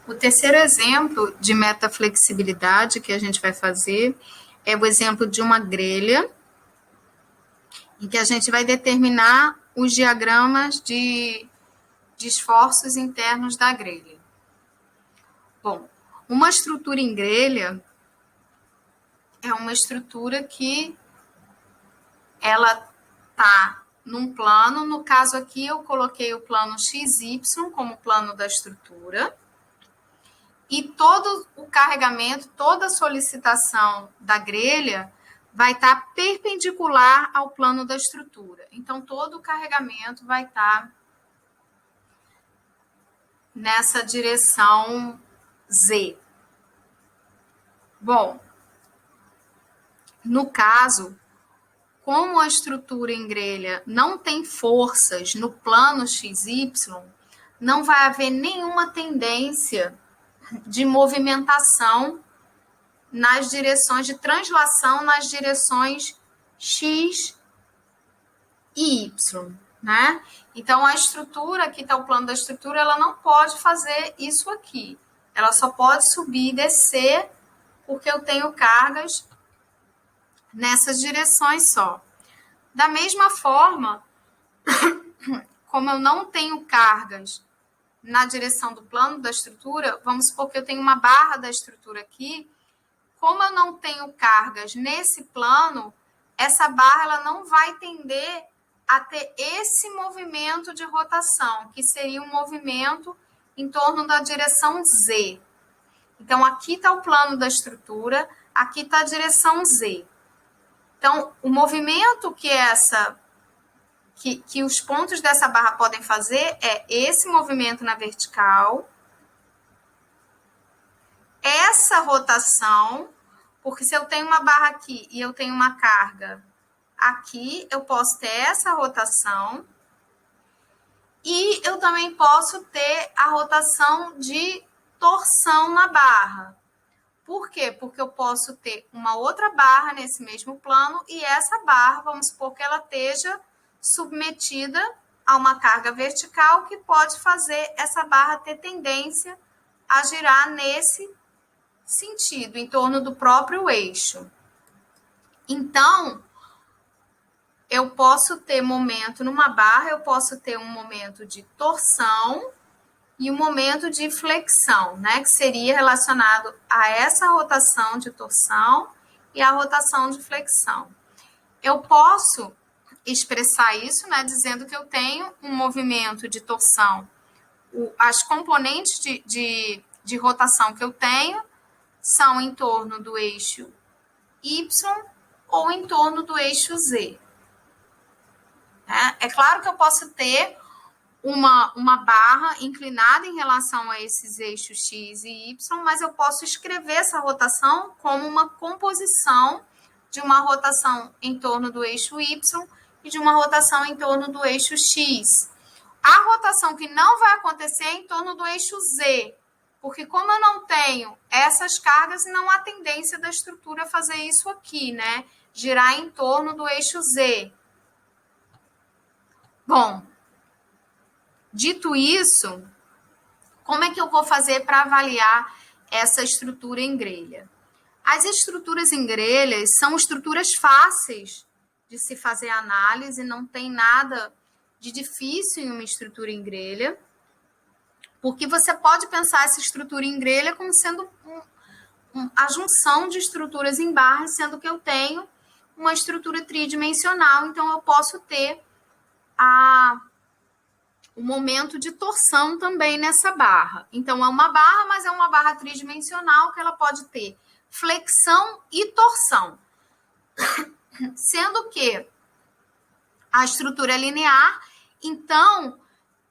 O terceiro exemplo de metaflexibilidade que a gente vai fazer é o exemplo de uma grelha, em que a gente vai determinar os diagramas de esforços internos da grelha. Bom, uma estrutura em grelha é uma estrutura que ela está num plano, no caso aqui eu coloquei o plano XY como plano da estrutura, e todo o carregamento, toda a solicitação da grelha vai estar perpendicular ao plano da estrutura. Então, todo o carregamento vai estar nessa direção Z. Bom, no caso, como a estrutura em grelha não tem forças no plano XY, não vai haver nenhuma tendência de movimentação nas direções de translação, nas direções X e Y, né? Então, a estrutura, aqui está o plano da estrutura, ela não pode fazer isso aqui. Ela só pode subir e descer, porque eu tenho cargas nessas direções só. Da mesma forma, como eu não tenho cargas na direção do plano da estrutura, vamos supor que eu tenho uma barra da estrutura aqui, como eu não tenho cargas nesse plano, essa barra ela não vai tender a ter esse movimento de rotação, que seria um movimento em torno da direção Z. Então, aqui está o plano da estrutura, aqui está a direção Z. Então, o movimento que os pontos dessa barra podem fazer é esse movimento na vertical, essa rotação, porque se eu tenho uma barra aqui e eu tenho uma carga aqui, eu posso ter essa rotação e eu também posso ter a rotação de torção na barra. Por quê? Porque eu posso ter uma outra barra nesse mesmo plano e essa barra, vamos supor que ela esteja submetida a uma carga vertical que pode fazer essa barra ter tendência a girar nesse sentido, em torno do próprio eixo. Então, eu posso ter momento numa barra, eu posso ter um momento de torção e um momento de flexão, né, que seria relacionado a essa rotação de torção e a rotação de flexão. Eu posso expressar isso, né, dizendo que eu tenho um movimento de torção, as componentes de rotação que eu tenho são em torno do eixo Y ou em torno do eixo Z. É claro que eu posso ter uma barra inclinada em relação a esses eixos X e Y, mas eu posso escrever essa rotação como uma composição de uma rotação em torno do eixo Y e de uma rotação em torno do eixo X. A rotação que não vai acontecer é em torno do eixo Z, porque como eu não tenho essas cargas, não há tendência da estrutura a fazer isso aqui, né? Girar em torno do eixo Z. Bom, dito isso, como é que eu vou fazer para avaliar essa estrutura em grelha? As estruturas em grelhas são estruturas fáceis de se fazer análise, não tem nada de difícil em uma estrutura em grelha, porque você pode pensar essa estrutura em grelha como sendo a junção de estruturas em barras, sendo que eu tenho uma estrutura tridimensional, então eu posso ter o momento de torção também nessa barra. Então, é uma barra, mas é uma barra tridimensional que ela pode ter flexão e torção. Sendo que a estrutura é linear, então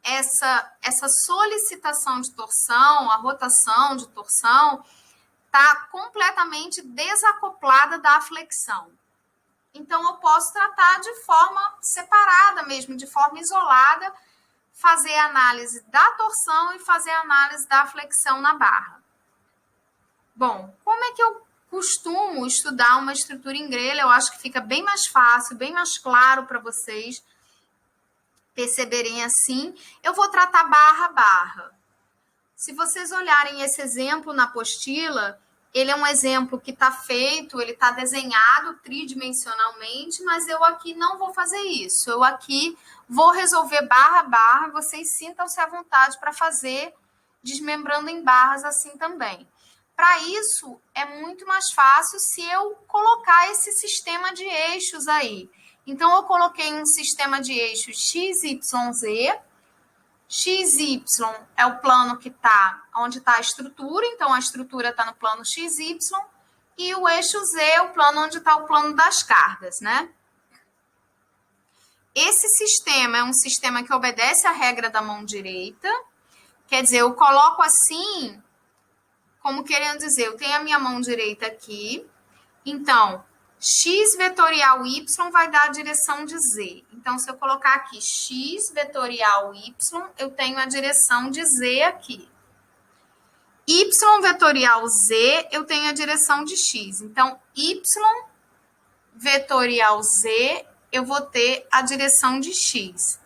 essa solicitação de torção, a rotação de torção, está completamente desacoplada da flexão. Então, eu posso tratar de forma separada mesmo, de forma isolada, fazer análise da torção e fazer análise da flexão na barra. Bom, como é que eu costumo estudar uma estrutura em grelha? Eu acho que fica bem mais fácil, bem mais claro para vocês perceberem assim. Eu vou tratar barra a barra. Se vocês olharem esse exemplo na apostila, ele é um exemplo que está feito, ele está desenhado tridimensionalmente, mas eu aqui não vou fazer isso. Eu aqui vou resolver barra a barra, vocês sintam-se à vontade para fazer desmembrando em barras assim também. Para isso, é muito mais fácil se eu colocar esse sistema de eixos aí. Então, eu coloquei um sistema de eixos x, y, z. XY é o plano que está onde está a estrutura, então a estrutura está no plano XY, e o eixo Z é o plano onde está o plano das cargas, né? Esse sistema é um sistema que obedece à regra da mão direita, quer dizer, eu coloco assim, como querendo dizer, eu tenho a minha mão direita aqui, então x vetorial y vai dar a direção de z. Então, se eu colocar aqui x vetorial y, eu tenho a direção de z aqui. Y vetorial z, eu tenho a direção de x. Então, y vetorial z, eu vou ter a direção de x.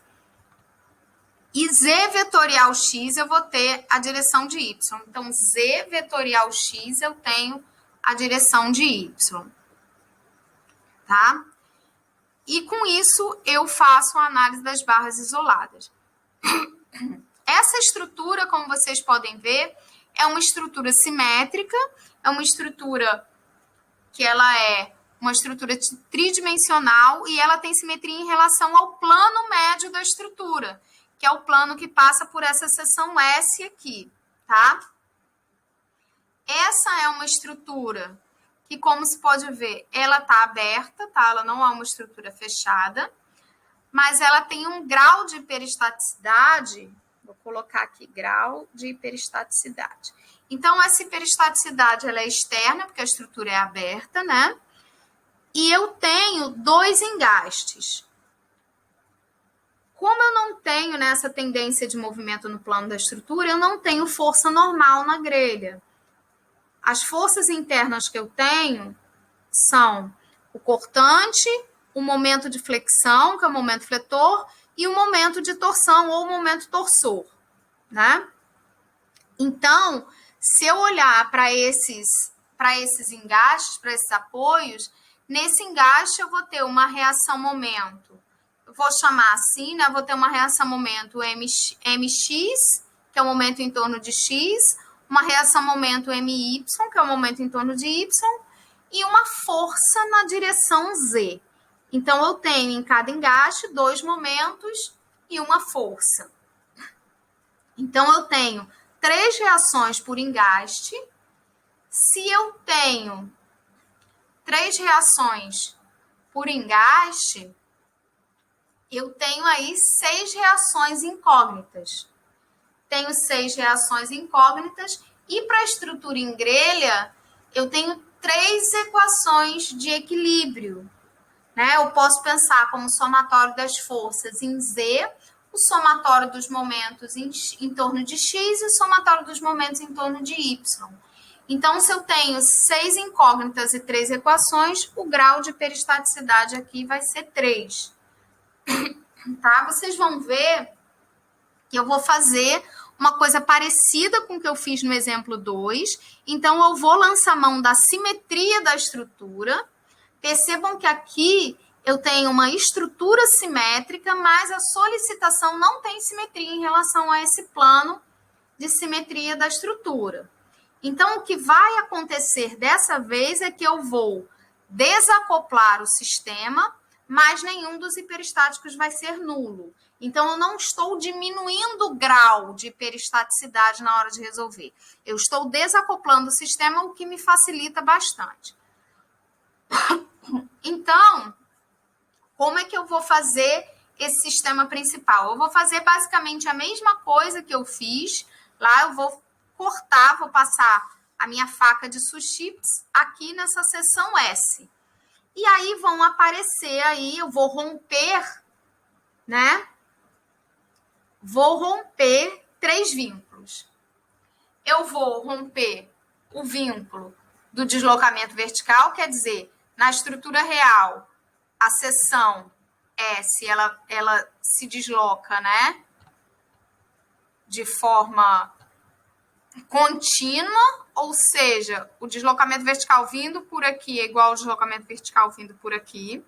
E z vetorial x, eu vou ter a direção de y. Então, z vetorial x, eu tenho a direção de y. Tá? E com isso eu faço a análise das barras isoladas. Essa estrutura, como vocês podem ver, é uma estrutura simétrica, é uma estrutura que ela é uma estrutura tridimensional e ela tem simetria em relação ao plano médio da estrutura, que é o plano que passa por essa seção S aqui, tá? Essa é uma estrutura que, como se pode ver, ela está aberta, tá? Ela não é uma estrutura fechada, mas ela tem um grau de hiperestaticidade, vou colocar aqui, grau de hiperestaticidade. Então, essa hiperestaticidade, ela é externa, porque a estrutura é aberta, né? E eu tenho dois engastes. Como eu não tenho nessa tendência de movimento no plano da estrutura, eu não tenho força normal na grelha. As forças internas que eu tenho são o cortante, o momento de flexão, que é o momento fletor, e o momento de torção ou o momento torsor, né? Então, se eu olhar para esses engastes, para esses apoios, nesse engaste eu vou ter uma reação momento, eu vou chamar assim, né? Eu vou ter uma reação momento MX, que é o momento em torno de X, uma reação momento MY, que é o momento em torno de Y, e uma força na direção Z. Então, eu tenho em cada engaste dois momentos e uma força. Então, eu tenho 3 reações por engaste. Se eu tenho 3 reações por engaste, eu tenho aí 6 reações incógnitas. Tenho 6 reações incógnitas e para a estrutura em grelha, eu tenho 3 equações de equilíbrio. Né? Eu posso pensar como somatório das forças em Z, o somatório dos momentos em torno de X e o somatório dos momentos em torno de Y. Então, se eu tenho 6 incógnitas e 3 equações, o grau de hiperestaticidade aqui vai ser 3. Tá? Vocês vão ver que eu vou fazer uma coisa parecida com o que eu fiz no exemplo 2. Então, eu vou lançar mão da simetria da estrutura. Percebam que aqui eu tenho uma estrutura simétrica, mas a solicitação não tem simetria em relação a esse plano de simetria da estrutura. Então, o que vai acontecer dessa vez é que eu vou desacoplar o sistema, mas nenhum dos hiperestáticos vai ser nulo. Então, eu não estou diminuindo o grau de hiperestaticidade na hora de resolver. Eu estou desacoplando o sistema, o que me facilita bastante. Então, como é que eu vou fazer esse sistema principal? Eu vou fazer basicamente a mesma coisa que eu fiz. Lá eu vou cortar, vou passar a minha faca de sushi aqui nessa seção S. E aí vão aparecer aí, eu vou romper, né? Vou romper 3 vínculos. Eu vou romper o vínculo do deslocamento vertical, quer dizer, na estrutura real, a seção S, ela se desloca, né? De forma contínua, ou seja, o deslocamento vertical vindo por aqui é igual ao deslocamento vertical vindo por aqui.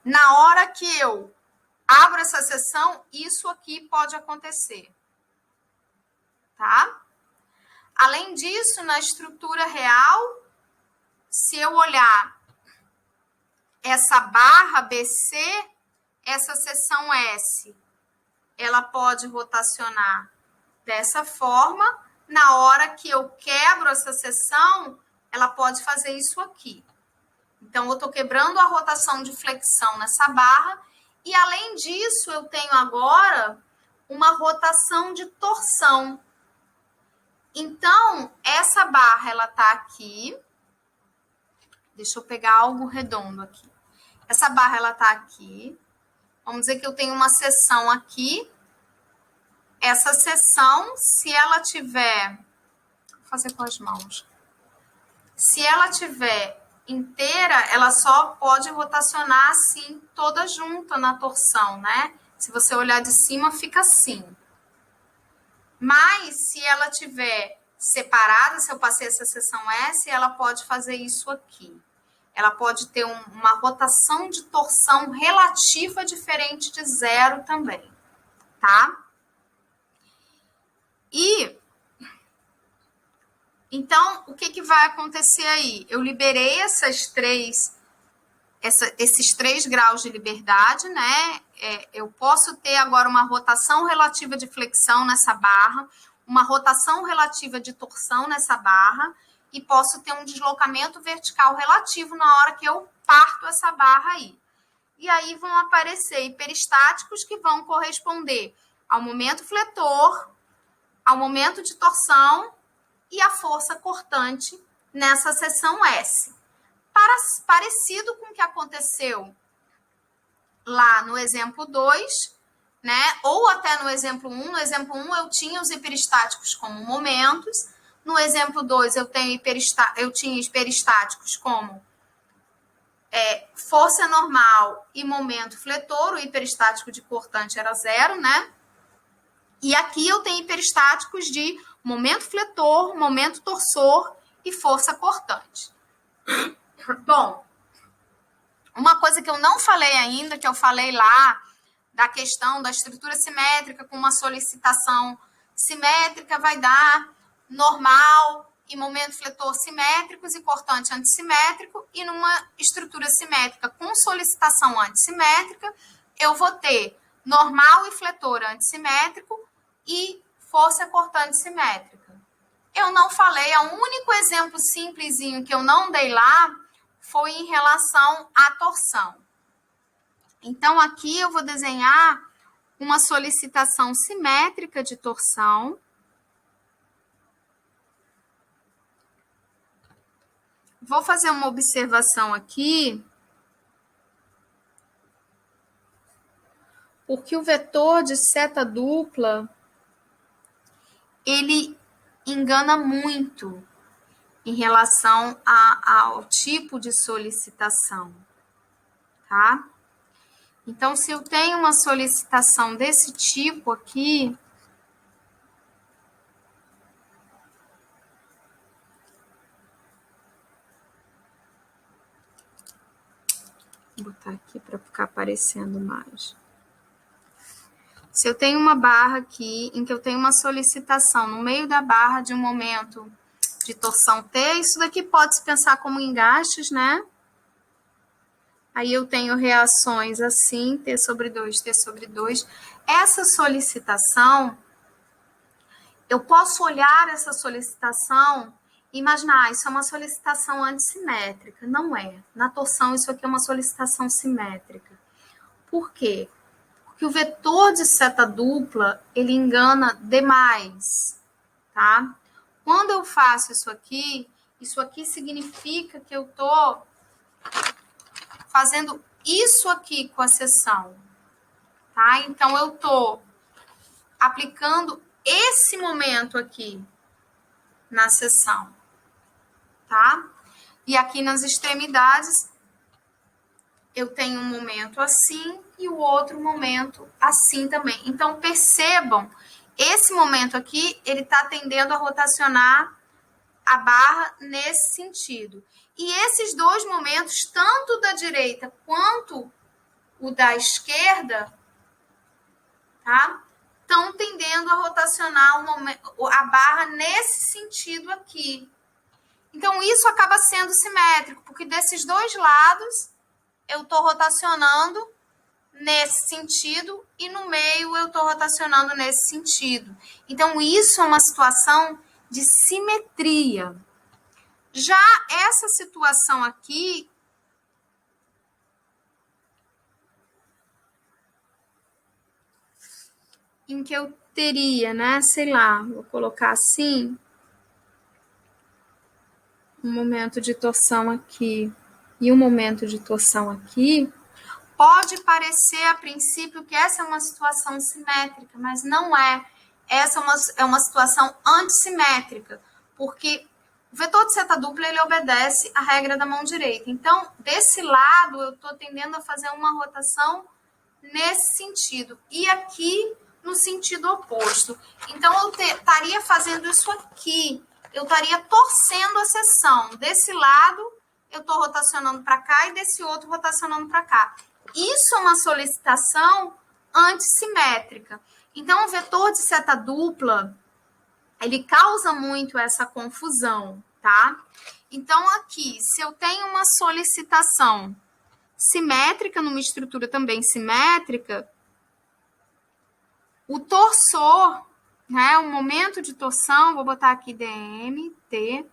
Na hora que eu abro essa seção, isso aqui pode acontecer, tá? Além disso, na estrutura real, se eu olhar essa barra BC, essa seção S, ela pode rotacionar dessa forma. Na hora que eu quebro essa seção, ela pode fazer isso aqui. Então, eu estou quebrando a rotação de flexão nessa barra. E, além disso, eu tenho agora uma rotação de torção. Então, essa barra, ela está aqui. Deixa eu pegar algo redondo aqui. Essa barra, ela está aqui. Vamos dizer que eu tenho uma seção aqui. Essa seção, se ela tiver... Vou fazer com as mãos. Se ela tiver inteira, ela só pode rotacionar assim, toda junta na torção, né? Se você olhar de cima, fica assim. Mas, se ela tiver separada, se eu passei essa seção S, ela pode fazer isso aqui. Ela pode ter uma rotação de torção relativa diferente de zero também, tá? E, então, o que vai acontecer aí? Eu liberei esses 3 graus de liberdade, né? Eu posso ter agora uma rotação relativa de flexão nessa barra, uma rotação relativa de torção nessa barra, e posso ter um deslocamento vertical relativo na hora que eu parto essa barra aí. E aí vão aparecer hiperestáticos que vão corresponder ao momento fletor, ao momento de torção e a força cortante nessa seção S. Parecido com o que aconteceu lá no exemplo 2, né? Ou até no exemplo 1. No exemplo 1 eu tinha os hiperestáticos como momentos. No exemplo 2 eu tinha hiperestáticos como força normal e momento fletor. O hiperestático de cortante era 0, né? E aqui eu tenho hiperestáticos de momento fletor, momento torsor e força cortante. Bom, uma coisa que eu não falei ainda, que eu falei lá, da questão da estrutura simétrica com uma solicitação simétrica, vai dar normal e momento fletor simétricos e cortante antissimétrico, e numa estrutura simétrica com solicitação antissimétrica, eu vou ter normal e fletor antissimétrico e força cortante simétrica. Eu não falei, o único exemplo simplesinho que eu não dei lá foi em relação à torção. Então, aqui eu vou desenhar uma solicitação simétrica de torção. Vou fazer uma observação aqui, porque o vetor de seta dupla, ele engana muito em relação ao tipo de solicitação, tá? Então, se eu tenho uma solicitação desse tipo aqui, vou botar aqui para ficar aparecendo mais. Se eu tenho uma barra aqui, em que eu tenho uma solicitação no meio da barra de um momento de torção T, isso daqui pode se pensar como engastes, né? Aí eu tenho reações assim, T sobre 2, T sobre 2. Essa solicitação, eu posso olhar essa solicitação e imaginar, isso é uma solicitação antissimétrica. Não é. Na torção, isso aqui é uma solicitação simétrica. Por quê? Porque o vetor de seta dupla, ele engana demais, tá? Quando eu faço isso aqui significa que eu estou fazendo isso aqui com a seção, tá? Então, eu estou aplicando esse momento aqui na seção, tá? E aqui nas extremidades, eu tenho um momento assim e o outro momento assim também. Então, percebam esse momento aqui, ele está tendendo a rotacionar a barra nesse sentido. E esses dois momentos, tanto da direita quanto o da esquerda, tá? Estão tendendo a rotacionar a barra nesse sentido aqui. Então, isso acaba sendo simétrico, porque desses dois lados, eu estou rotacionando nesse sentido e no meio eu estou rotacionando nesse sentido. Então, isso é uma situação de simetria. Já essa situação aqui, em que eu teria, né, sei lá, vou colocar assim, um momento de torção aqui e um momento de torção aqui, pode parecer a princípio que essa é uma situação simétrica, mas não é. Essa é uma situação antissimétrica, porque o vetor de seta dupla ele obedece à regra da mão direita. Então, desse lado, eu estou tendendo a fazer uma rotação nesse sentido. E aqui, no sentido oposto. Então, eu estaria fazendo isso aqui. Eu estaria torcendo a seção. Desse lado, eu estou rotacionando para cá e desse outro rotacionando para cá. Isso é uma solicitação antissimétrica. Então, o vetor de seta dupla, ele causa muito essa confusão, tá? Então, aqui, se eu tenho uma solicitação simétrica, numa estrutura também simétrica, o torsor, né, o momento de torção, vou botar aqui DM, T,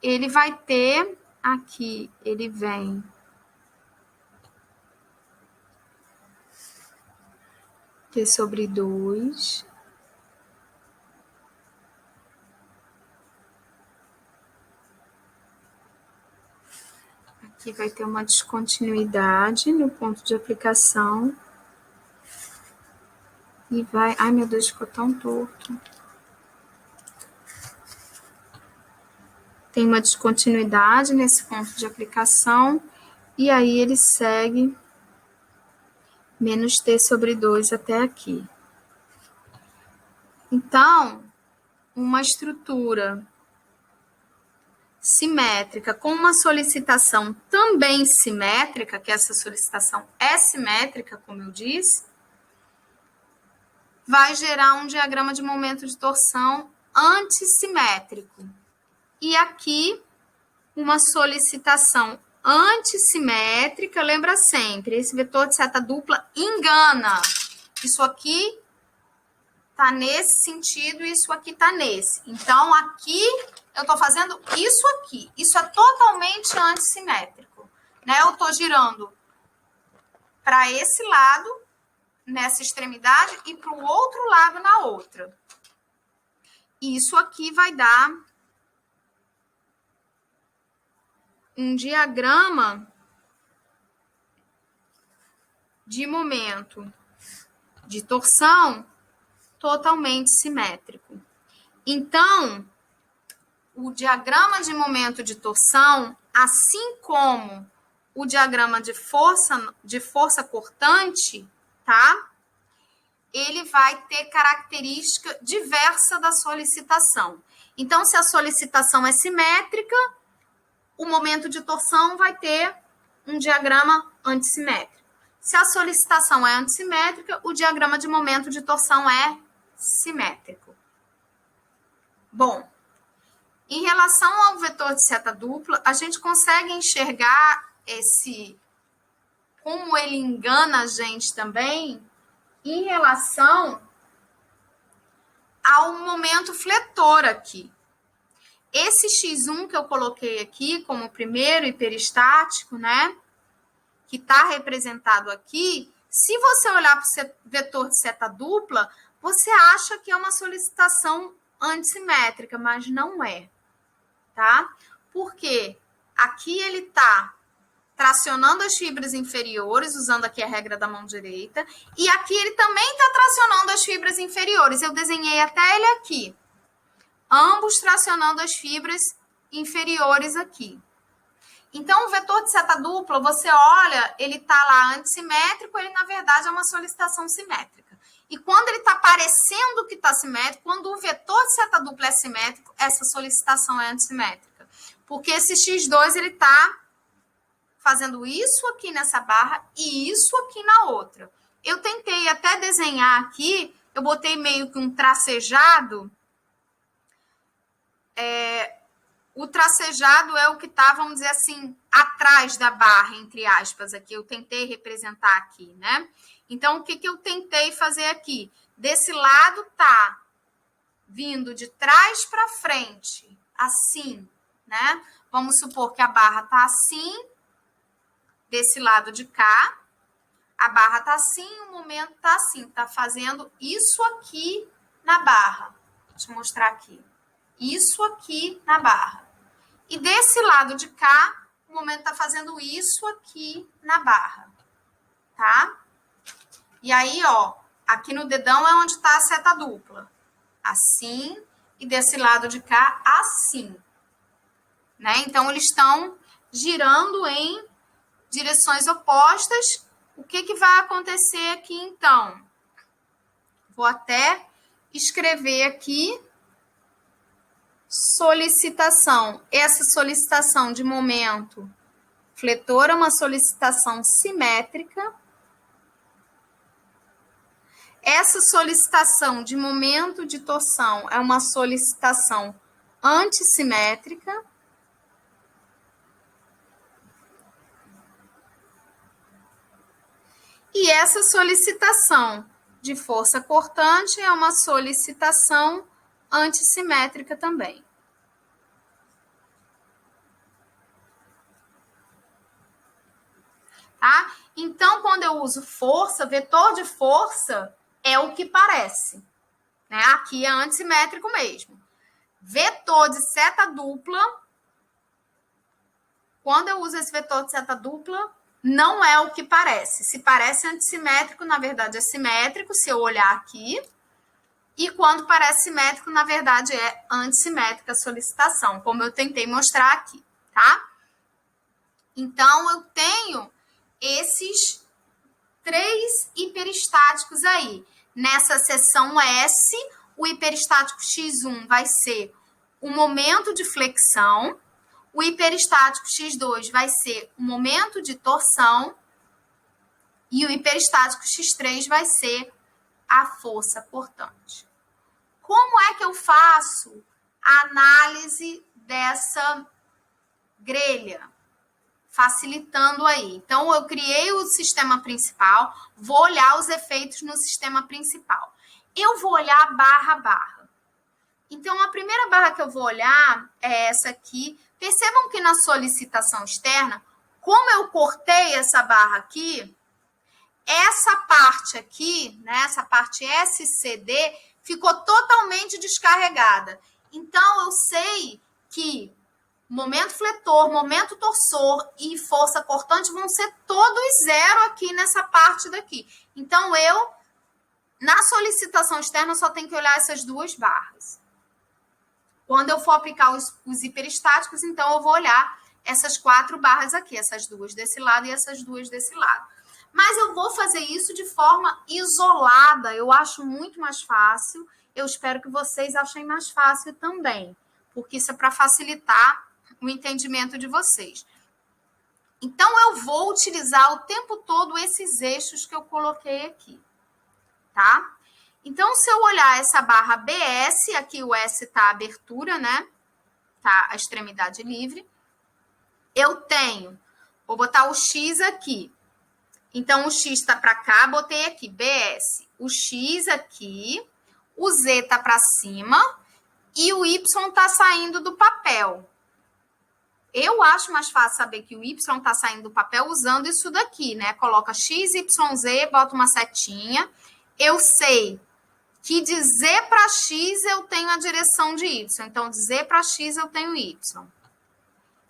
ele vai ter aqui, ele vem T sobre 2. Aqui vai ter uma descontinuidade no ponto de aplicação. E vai... Ai, meu Deus, ficou tão torto. Tem uma descontinuidade nesse ponto de aplicação. E aí ele segue menos T sobre 2 até aqui. Então, uma estrutura simétrica com uma solicitação também simétrica, que essa solicitação é simétrica, como eu disse, vai gerar um diagrama de momento de torção antissimétrico. E aqui, uma solicitação antissimétrica, lembra sempre, esse vetor de seta dupla engana. Isso aqui tá nesse sentido e isso aqui tá nesse. Então, aqui eu tô fazendo isso aqui. Isso é totalmente antissimétrico, né? Eu tô girando para esse lado, nessa extremidade, e para o outro lado na outra. Isso aqui vai dar um diagrama de momento de torção totalmente simétrico. Então, o diagrama de momento de torção, assim como o diagrama de força cortante, tá? Ele vai ter característica diversa da solicitação. Então, se a solicitação é simétrica, o momento de torção vai ter um diagrama antissimétrico. Se a solicitação é antissimétrica, o diagrama de momento de torção é simétrico. Bom, em relação ao vetor de seta dupla, a gente consegue enxergar como ele engana a gente também em relação ao momento fletor aqui. Esse X1 que eu coloquei aqui como primeiro hiperestático, né, que está representado aqui, se você olhar para o vetor de seta dupla, você acha que é uma solicitação antissimétrica, mas não é, tá? Porque aqui ele está tracionando as fibras inferiores, usando aqui a regra da mão direita, e aqui ele também está tracionando as fibras inferiores. Eu desenhei até ele aqui. Ambos tracionando as fibras inferiores aqui. Então, o vetor de seta dupla, você olha, ele está lá antissimétrico, ele, na verdade, é uma solicitação simétrica. E quando ele está parecendo que está simétrico, quando o vetor de seta dupla é simétrico, essa solicitação é antissimétrica. Porque esse x2 ele está fazendo isso aqui nessa barra e isso aqui na outra. Eu tentei até desenhar aqui, eu botei meio que um tracejado. O tracejado é o que está, vamos dizer assim, atrás da barra, entre aspas, aqui. Eu tentei representar aqui, né? Então, o que eu tentei fazer aqui? Desse lado tá vindo de trás para frente, assim, né? Vamos supor que a barra tá assim, desse lado de cá. A barra tá assim, o momento tá assim. Tá fazendo isso aqui na barra. Deixa eu mostrar aqui. Isso aqui na barra. E desse lado de cá, o momento está fazendo isso aqui na barra, tá? E aí, ó, aqui no dedão é onde está a seta dupla. Assim, e desse lado de cá, assim. Né? Então, eles estão girando em direções opostas. O que vai acontecer aqui, então? Vou até escrever aqui solicitação. Essa solicitação de momento fletor é uma solicitação simétrica. Essa solicitação de momento de torção é uma solicitação antissimétrica. E essa solicitação de força cortante é uma solicitação antissimétrica também. Tá? Então, quando eu uso força, vetor de força é o que parece. Né? Aqui é antissimétrico mesmo. Vetor de seta dupla, quando eu uso esse vetor de seta dupla, não é o que parece. Se parece antissimétrico, na verdade é simétrico, se eu olhar aqui. E quando parece simétrico, na verdade é antissimétrica a solicitação, como eu tentei mostrar aqui, tá? Então, eu tenho esses 3 hiperestáticos aí. Nessa seção S, o hiperestático X1 vai ser o momento de flexão, o hiperestático X2 vai ser o momento de torção e o hiperestático X3 vai ser a força cortante. Como é que eu faço a análise dessa grelha? Facilitando aí. Então, eu criei o sistema principal, vou olhar os efeitos no sistema principal. Eu vou olhar barra a barra. Então, a primeira barra que eu vou olhar é essa aqui. Percebam que na solicitação externa, como eu cortei essa barra aqui, essa parte aqui, né, essa parte SCD, ficou totalmente descarregada. Então, eu sei que momento fletor, momento torsor e força cortante vão ser todos zero aqui nessa parte daqui. Então, na solicitação externa, só tenho que olhar essas 2 barras. Quando eu for aplicar os hiperestáticos, então, eu vou olhar essas 4 barras aqui, essas 2 desse lado e essas 2 desse lado. Mas eu vou fazer isso de forma isolada, eu acho muito mais fácil. Eu espero que vocês achem mais fácil também, porque isso é para facilitar o entendimento de vocês. Então, eu vou utilizar o tempo todo esses eixos que eu coloquei aqui, tá? Então, se eu olhar essa barra BS, aqui o S tá a abertura, né? Tá a extremidade livre. Eu tenho, vou botar o X aqui. Então, o X está para cá, botei aqui, BS. O X aqui, o Z está para cima e o Y está saindo do papel. Eu acho mais fácil saber que o Y está saindo do papel usando isso daqui, né? Coloca X, Y, Z, bota uma setinha. Eu sei que de Z para X eu tenho a direção de Y. Então, de Z para X eu tenho Y.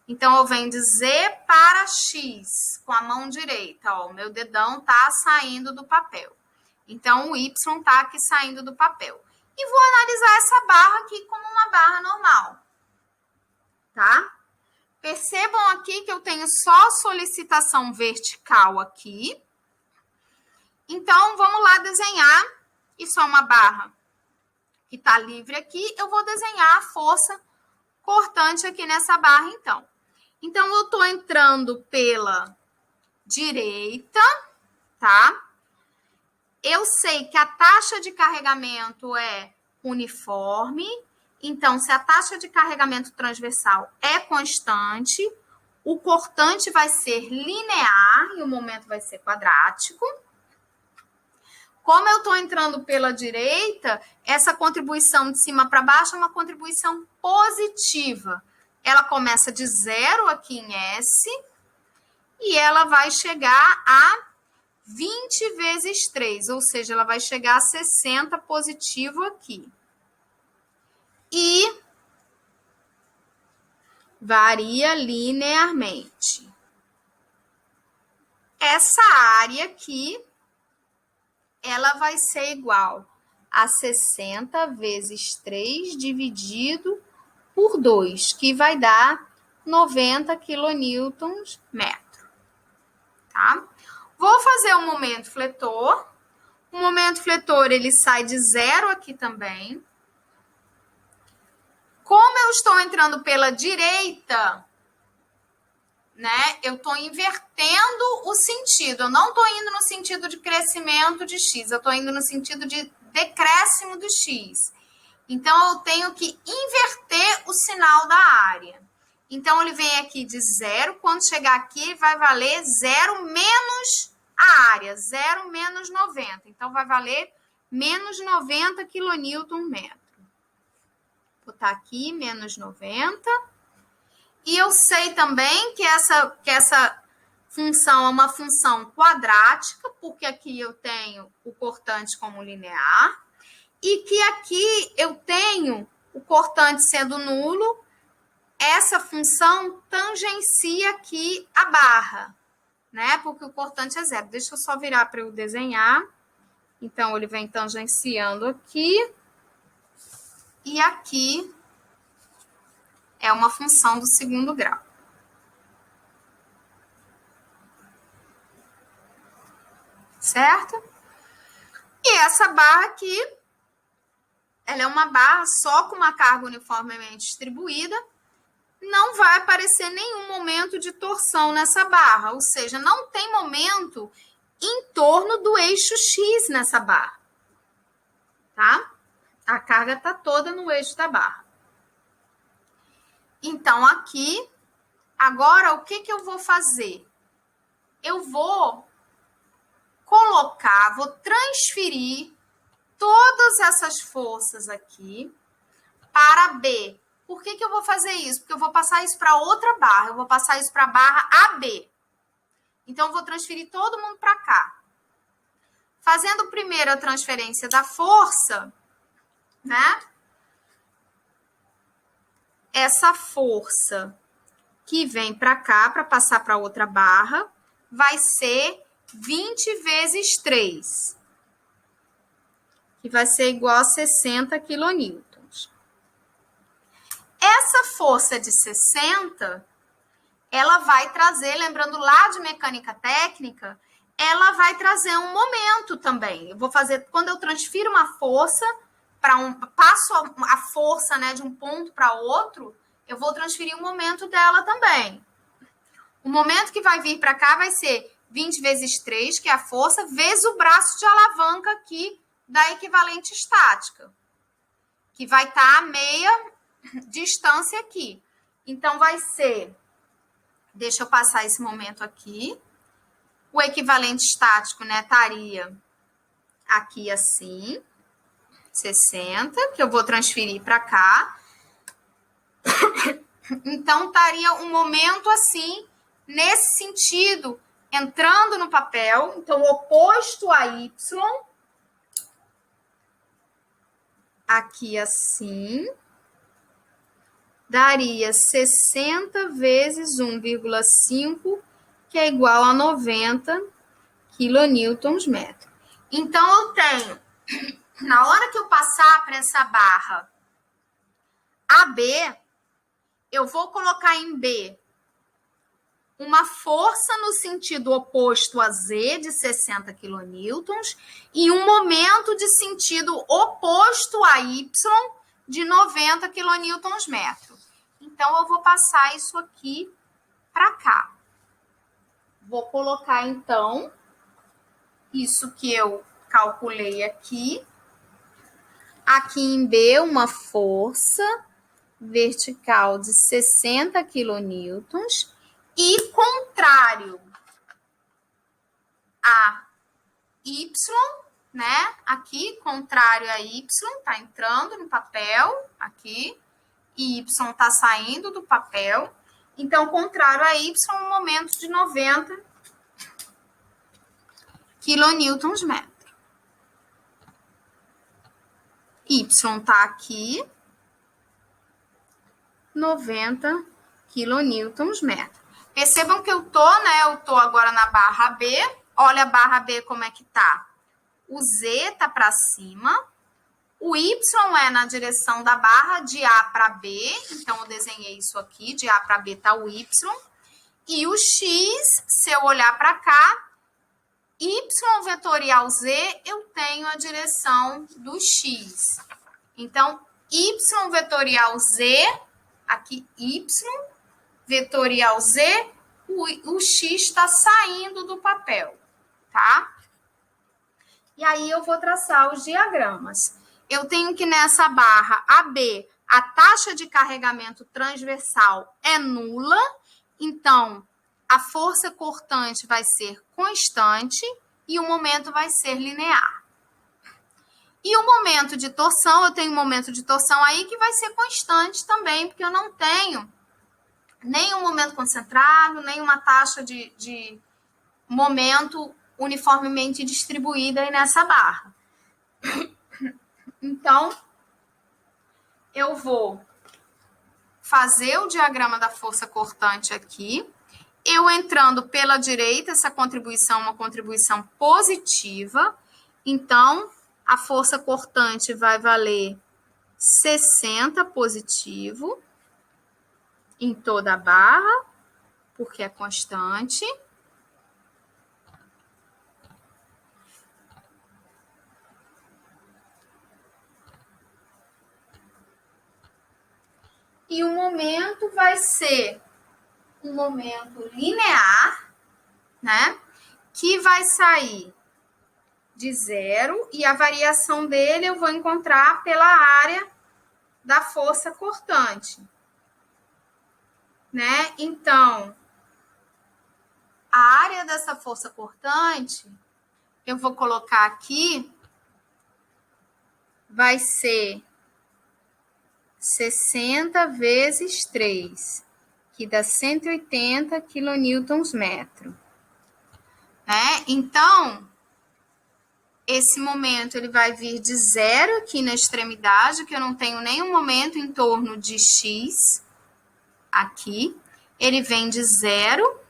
Então, eu venho de Z para X com a mão direita. Ó, o meu dedão está saindo do papel. Então, o Y está aqui saindo do papel. E vou analisar essa barra aqui como uma barra normal. Tá? Percebam aqui que eu tenho só solicitação vertical aqui. Então, vamos lá desenhar. e só uma barra que está livre aqui, eu vou desenhar a força cortante aqui nessa barra, então. Então, eu estou entrando pela direita, tá? Eu sei que a taxa de carregamento é uniforme, então, se a taxa de carregamento transversal é constante, o cortante vai ser linear e o momento vai ser quadrático. Como eu estou entrando pela direita, essa contribuição de cima para baixo é uma contribuição positiva. Ela começa de 0 aqui em S e ela vai chegar a 20 vezes 3, ou seja, ela vai chegar a 60 positivo aqui. E varia linearmente. Essa área aqui, ela vai ser igual a 60 vezes 3 dividido por 2, que vai dar 90 quilonewtons metro. Tá? Vou fazer o momento fletor. O momento fletor, ele sai de 0 aqui também. Como eu estou entrando pela direita, né, eu estou invertendo o sentido. Eu não estou indo no sentido de crescimento de x, eu estou indo no sentido de decréscimo do x. Então, eu tenho que inverter o sinal da área. Então, ele vem aqui de 0. Quando chegar aqui, vai valer 0 menos a área. 0 menos 90. Então, vai valer menos 90 quilonewton metro. Vou botar aqui, menos 90. E eu sei também que essa função é uma função quadrática, porque aqui eu tenho o cortante como linear. E que aqui eu tenho o cortante sendo nulo, essa função tangencia aqui a barra, né? Porque o cortante é 0. Deixa eu só virar para eu desenhar. Então, ele vem tangenciando aqui. E aqui é uma função do segundo grau. Certo? E essa barra aqui, ela é uma barra só com uma carga uniformemente distribuída, não vai aparecer nenhum momento de torção nessa barra, ou seja, não tem momento em torno do eixo X nessa barra, tá? A carga está toda no eixo da barra. Então, aqui, agora, o que eu vou fazer? Eu vou colocar, vou transferir todas essas forças aqui para B. Por que eu vou fazer isso? Porque eu vou passar isso para outra barra. Eu vou passar isso para a barra AB. Então, eu vou transferir todo mundo para cá. Fazendo primeiro a transferência da força, né? Essa força que vem para cá, para passar para outra barra, vai ser 20 vezes 3. Que vai ser igual a 60 quilonewtons. Essa força de 60, ela vai trazer, lembrando lá de mecânica técnica, ela vai trazer um momento também. Eu vou fazer, quando eu transfiro uma força, passo a força, né, de um ponto para outro, eu vou transferir o momento dela também. O momento que vai vir para cá vai ser 20 vezes 3, que é a força, vezes o braço de alavanca aqui da equivalente estática, que vai estar a meia distância aqui. Então, vai ser... Deixa eu passar esse momento aqui. O equivalente estático, né, estaria aqui assim, 60, que eu vou transferir para cá. Então, estaria um momento assim, nesse sentido, entrando no papel. Então, oposto a Y, aqui assim, daria 60 vezes 1,5, que é igual a 90 quilonewtons metro. Então, eu tenho, na hora que eu passar para essa barra AB, eu vou colocar em B uma força no sentido oposto a Z de 60 kN e um momento de sentido oposto a Y de 90 kNm. Então, eu vou passar isso aqui para cá. Vou colocar, então, isso que eu calculei aqui. Aqui em B, uma força vertical de 60 kN e contrário a Y, né? Aqui, contrário a Y, tá entrando no papel, aqui, e Y tá saindo do papel. Então, contrário a Y, um momento de 90 kN/m. Y tá aqui, 90 kN/m. Percebam que eu tô agora na barra B. Olha a barra B como é que tá. O Z tá para cima. O Y é na direção da barra de A para B. Então, eu desenhei isso aqui. De A para B tá o Y. E o X, se eu olhar para cá, Y vetorial Z, eu tenho a direção do X. Então, Y vetorial Z, aqui Y vetorial Z, o X está saindo do papel, tá? E aí, eu vou traçar os diagramas. Eu tenho que nessa barra AB, a taxa de carregamento transversal é nula, então, a força cortante vai ser constante e o momento vai ser linear. E o momento de torção, eu tenho um momento de torção aí que vai ser constante também, porque eu não tenho nem um momento concentrado, nem uma taxa de momento uniformemente distribuída aí nessa barra. Então, eu vou fazer o diagrama da força cortante aqui. Eu entrando pela direita, essa contribuição é uma contribuição positiva. Então, a força cortante vai valer 60 positivo em toda a barra, porque é constante. E o momento vai ser um momento linear, né? Que vai sair de zero e a variação dele eu vou encontrar pela área da força cortante, né? Então, a área dessa força cortante, eu vou colocar aqui, vai ser 60 vezes 3, que dá 180 kN/m. Né? Então, esse momento ele vai vir de zero aqui na extremidade, que eu não tenho nenhum momento em torno de X aqui. Ele vem de zero.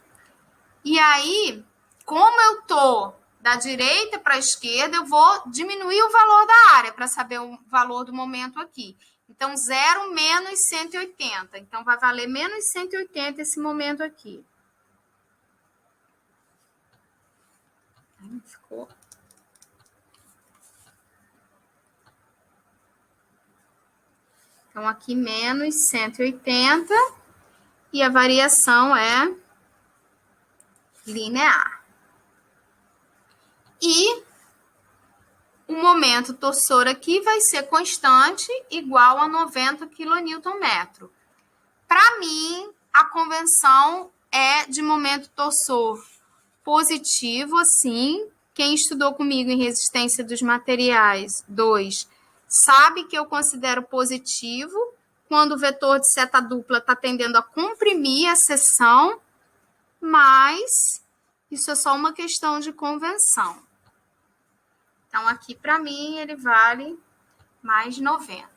E aí, como eu tô da direita para a esquerda, eu vou diminuir o valor da área para saber o valor do momento aqui. Então, 0 menos 180. Então, vai valer menos 180 esse momento aqui. Ficou. Então, aqui menos 180. E a variação é linear. E o momento torsor aqui vai ser constante, igual a 90 kN/m. Para mim, a convenção é de momento torsor positivo, assim. Quem estudou comigo em resistência dos materiais 2 sabe que eu considero positivo quando o vetor de seta dupla está tendendo a comprimir a seção, mas isso é só uma questão de convenção. Então, aqui, para mim, ele vale mais 90.